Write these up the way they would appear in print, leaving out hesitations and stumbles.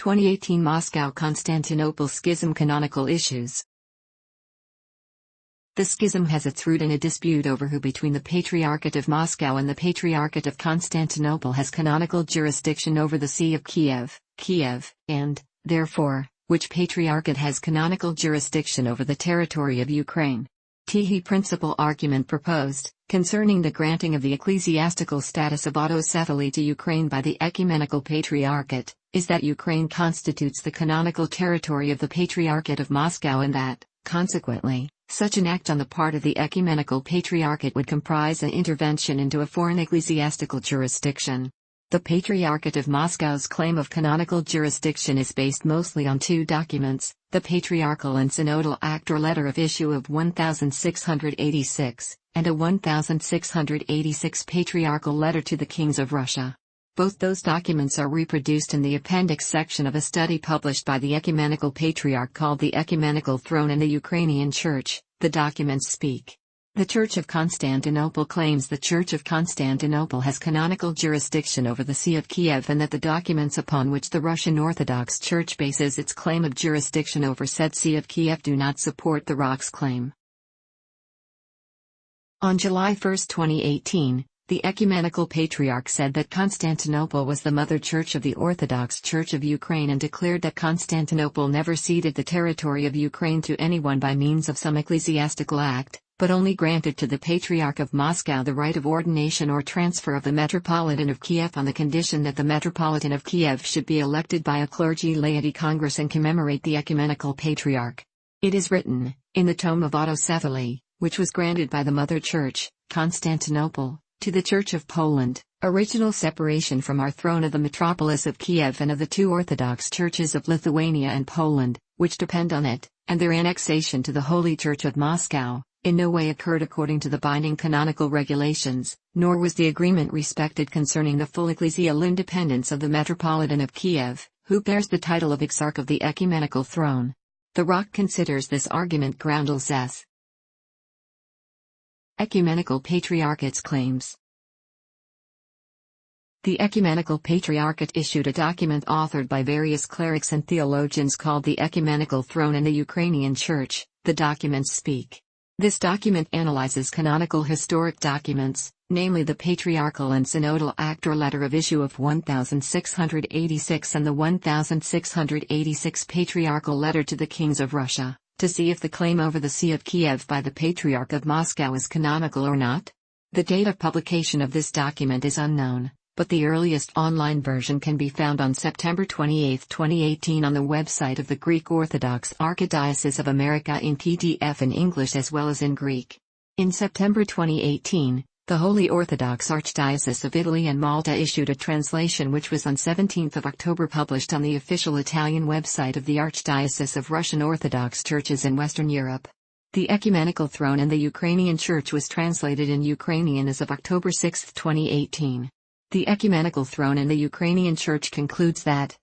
2018 Moscow-Constantinople Schism Canonical issues. The schism has its root in a dispute over who between the Patriarchate of Moscow and the Patriarchate of Constantinople has canonical jurisdiction over the See of Kiev, and, therefore, which Patriarchate has canonical jurisdiction over the territory of Ukraine. The principal argument proposed, concerning the granting of the ecclesiastical status of autocephaly to Ukraine by the Ecumenical Patriarchate, is that Ukraine constitutes the canonical territory of the Patriarchate of Moscow and that, consequently, such an act on the part of the Ecumenical Patriarchate would comprise an intervention into a foreign ecclesiastical jurisdiction. The Patriarchate of Moscow's claim of canonical jurisdiction is based mostly on two documents, the Patriarchal and Synodal Act or Letter of Issue of 1686, and a 1686 Patriarchal Letter to the Kings of Russia. Both those documents are reproduced in the appendix section of a study published by the Ecumenical Patriarch called The Ecumenical Throne in the Ukrainian Church. The documents speak. The Church of Constantinople claims the Church of Constantinople has canonical jurisdiction over the See of Kiev and that the documents upon which the Russian Orthodox Church bases its claim of jurisdiction over said See of Kiev do not support the ROC's claim. On July 1, 2018, the Ecumenical Patriarch said that Constantinople was the mother church of the Orthodox Church of Ukraine and declared that Constantinople never ceded the territory of Ukraine to anyone by means of some ecclesiastical act, but only granted to the Patriarch of Moscow the right of ordination or transfer of the Metropolitan of Kiev on the condition that the Metropolitan of Kiev should be elected by a clergy laity congress and commemorate the Ecumenical Patriarch. It is written, in the tome of autocephaly, which was granted by the Mother Church, Constantinople, to the Church of Poland, original separation from our throne of the metropolis of Kiev and of the two Orthodox churches of Lithuania and Poland, which depend on it, and their annexation to the Holy Church of Moscow, in no way occurred according to the binding canonical regulations, nor was the agreement respected concerning the full ecclesial independence of the Metropolitan of Kiev, who bears the title of Exarch of the Ecumenical Throne. The ROC considers this argument groundless as Ecumenical Patriarchate's claims. The Ecumenical Patriarchate issued a document authored by various clerics and theologians called the Ecumenical Throne in the Ukrainian Church. The documents speak. This document analyzes canonical historic documents, namely the Patriarchal and Synodal Act or Letter of Issue of 1686 and the 1686 Patriarchal Letter to the Kings of Russia, to see if the claim over the See of Kiev by the Patriarch of Moscow is canonical or not. The date of publication of this document is unknown, but the earliest online version can be found on September 28, 2018 on the website of the Greek Orthodox Archdiocese of America in PDF in English as well as in Greek. In September 2018, the Holy Orthodox Archdiocese of Italy and Malta issued a translation which was on 17 October published on the official Italian website of the Archdiocese of Russian Orthodox Churches in Western Europe. The Ecumenical Throne in the Ukrainian Church was translated in Ukrainian as of October 6, 2018. The Ecumenical Throne in the Ukrainian Church concludes that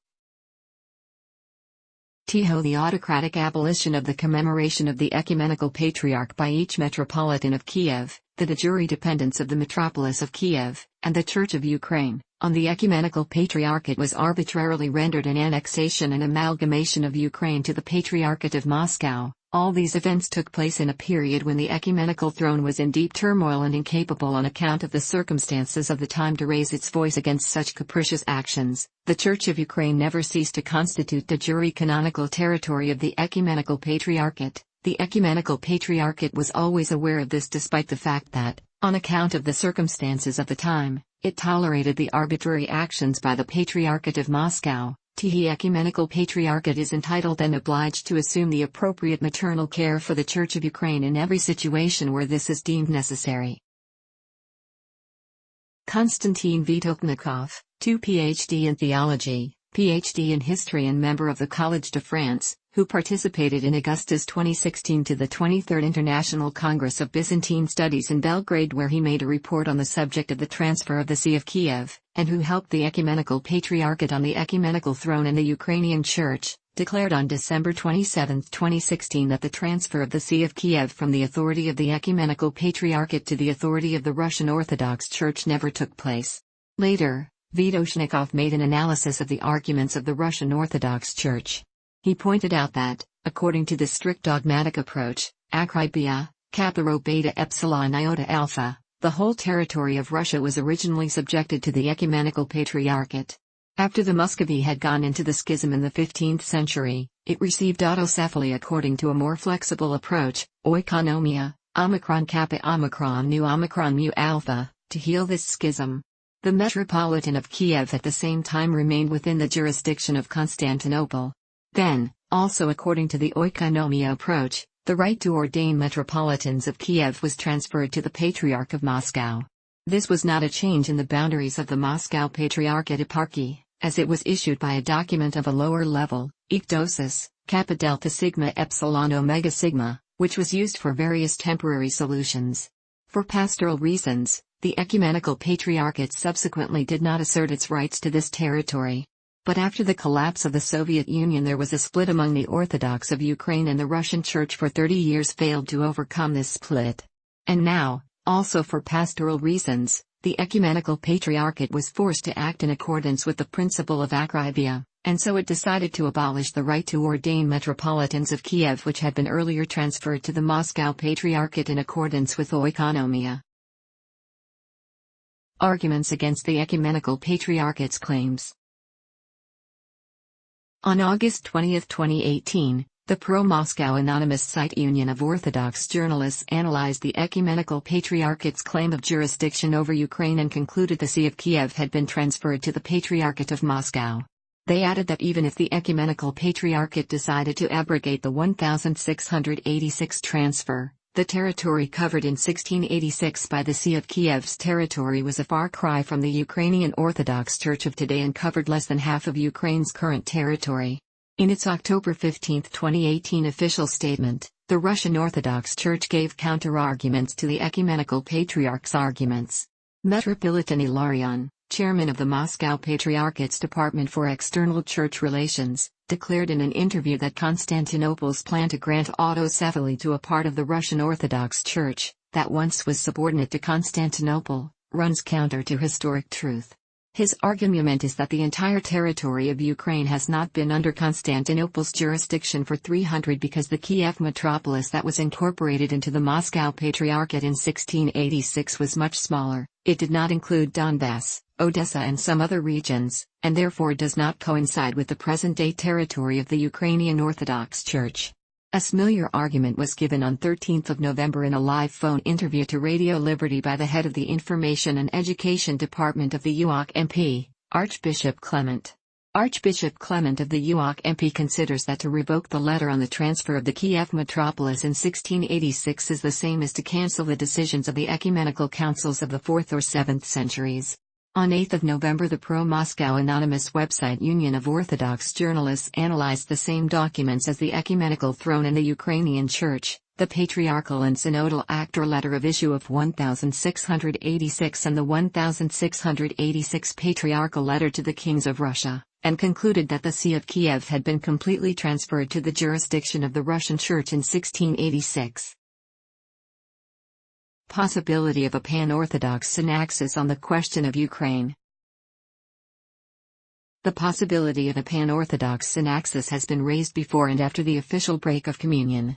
the autocratic abolition of the commemoration of the Ecumenical Patriarch by each Metropolitan of Kiev, the de jure dependence of the metropolis of Kiev, and the Church of Ukraine, on the Ecumenical Patriarchate was arbitrarily rendered an annexation and amalgamation of Ukraine to the Patriarchate of Moscow. All these events took place in a period when the Ecumenical Throne was in deep turmoil and incapable on account of the circumstances of the time to raise its voice against such capricious actions. The Church of Ukraine never ceased to constitute de jure canonical territory of the Ecumenical Patriarchate. The Ecumenical Patriarchate was always aware of this despite the fact that, on account of the circumstances of the time, it tolerated the arbitrary actions by the Patriarchate of Moscow. The Ecumenical Patriarchate is entitled and obliged to assume the appropriate maternal care for the Church of Ukraine in every situation where this is deemed necessary. Konstantin Vitoknikov, 2 Ph.D. in Theology, Ph.D. in History and member of the Collège de France, who participated in Augusta's 2016 to the 23rd International Congress of Byzantine Studies in Belgrade where he made a report on the subject of the transfer of the See of Kiev, and who helped the Ecumenical Patriarchate on the Ecumenical Throne in the Ukrainian Church, declared on December 27, 2016 that the transfer of the See of Kiev from the authority of the Ecumenical Patriarchate to the authority of the Russian Orthodox Church never took place. Later, Vidoshnikov made an analysis of the arguments of the Russian Orthodox Church. He pointed out that, according to the strict dogmatic approach, akribia, kappa rho beta epsilon iota alpha, the whole territory of Russia was originally subjected to the Ecumenical Patriarchate. After the Muscovy had gone into the schism in the 15th century, it received autocephaly according to a more flexible approach, oikonomia, omicron kappa omicron mu alpha, to heal this schism. The Metropolitan of Kiev at the same time remained within the jurisdiction of Constantinople. Then, also according to the oikonomia approach, the right to ordain Metropolitans of Kiev was transferred to the Patriarch of Moscow. This was not a change in the boundaries of the Moscow Patriarchate eparchy, as it was issued by a document of a lower level, ekdosis, kappa delta sigma epsilon omega sigma, which was used for various temporary solutions. For pastoral reasons, the Ecumenical Patriarchate subsequently did not assert its rights to this territory. But after the collapse of the Soviet Union there was a split among the Orthodox of Ukraine, and the Russian Church for 30 years failed to overcome this split. And now, also for pastoral reasons, the Ecumenical Patriarchate was forced to act in accordance with the principle of akribia, and so it decided to abolish the right to ordain Metropolitans of Kiev, which had been earlier transferred to the Moscow Patriarchate in accordance with oikonomia. Arguments against the Ecumenical Patriarchate's claims. On August 20, 2018, the pro-Moscow anonymous site Union of Orthodox Journalists analyzed the Ecumenical Patriarchate's claim of jurisdiction over Ukraine and concluded the See of Kiev had been transferred to the Patriarchate of Moscow. They added that even if the Ecumenical Patriarchate decided to abrogate the 1686 transfer, the territory covered in 1686 by the See of Kiev's territory was a far cry from the Ukrainian Orthodox Church of today and covered less than half of Ukraine's current territory. In its October 15, 2018 official statement, the Russian Orthodox Church gave counter-arguments to the Ecumenical Patriarch's arguments. Metropolitan Ilarion, chairman of the Moscow Patriarchate's Department for External Church Relations, declared in an interview that Constantinople's plan to grant autocephaly to a part of the Russian Orthodox Church, that once was subordinate to Constantinople, runs counter to historic truth. His argument is that the entire territory of Ukraine has not been under Constantinople's jurisdiction for 300 because the Kiev metropolis that was incorporated into the Moscow Patriarchate in 1686 was much smaller. It did not include Donbass, Odessa and some other regions, and therefore does not coincide with the present-day territory of the Ukrainian Orthodox Church. A similar argument was given on 13 November in a live phone interview to Radio Liberty by the head of the Information and Education Department of the UOK MP, Archbishop Clement. Archbishop Clement of the UOK MP considers that to revoke the letter on the transfer of the Kiev metropolis in 1686 is the same as to cancel the decisions of the ecumenical councils of the 4th or 7th centuries. On 8 November the pro-Moscow anonymous website Union of Orthodox Journalists analyzed the same documents as the ecumenical throne in the Ukrainian Church, the Patriarchal and Synodal Act or Letter of Issue of 1686 and the 1686 Patriarchal Letter to the Kings of Russia, and concluded that the See of Kiev had been completely transferred to the jurisdiction of the Russian Church in 1686. Possibility of a pan-Orthodox synaxis on the question of Ukraine. The possibility of a pan-Orthodox synaxis has been raised before and after the official break of communion.